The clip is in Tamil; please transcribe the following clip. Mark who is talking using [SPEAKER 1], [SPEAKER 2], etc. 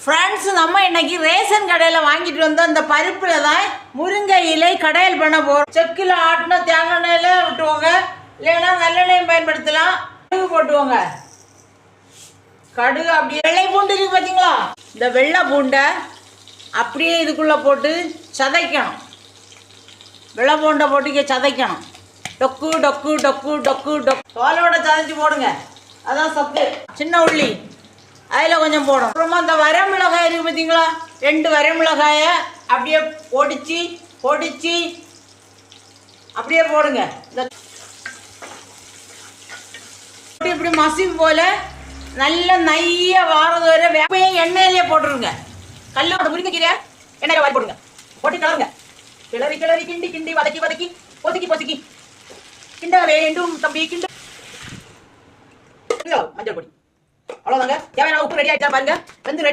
[SPEAKER 1] ஃப்ரெண்ட்ஸ், நம்ம இன்னைக்கு ரேஷன் கடையில் வாங்கிட்டு வந்த அந்த பருப்பில் தான் முருங்கை இலை கடையில் பண்ண போகிறோம். செக்கில் ஆட்டின தேங்காய் எண்ணெயில் விட்டுவோங்க, இல்லைன்னா நல்லெண்ணெயும் பயன்படுத்தலாம். கடுகு போட்டுவோங்க. கடுகு அப்படியே வெள்ளை பூண்டு இருக்குது பார்த்தீங்களா, இந்த வெள்ளை பூண்டை அப்படியே இதுக்குள்ளே போட்டு சதைக்கணும். வெள்ளை பூண்டை போட்டு சதைக்கணும். டொக்கு டொக்கு டொக்கு டொக்கு டொக்கு தோலோட சதைச்சி போடுங்க, அதான் சத்து. சின்ன உள்ளி அதில் கொஞ்சம் போடும். அப்புறமா அந்த வரமிளகாய் இருக்குது பார்த்தீங்களா, 2 வரமிளகாயை அப்படியே பொடிச்சு அப்படியே போடுங்க. இந்த இப்படி மசிவு போல் நல்ல நைய வாரது வரை வேப்பையும் எண்ணெயிலே போட்டுருங்க. கல்ல முருங்கைக்கீரை எண்ணெயில் வாரி போடுங்க. போட்டு கிளறுங்க. கிளறி கிண்டி வதக்கி பொசுக்கி கிண்ட வேண்டும் தம்பி. கிண்ட மஞ்சள் பொடி அவ்வளோதாங்க. தேவையான உப்பு ரெடி ஆகிட்டா பாருங்க. வந்து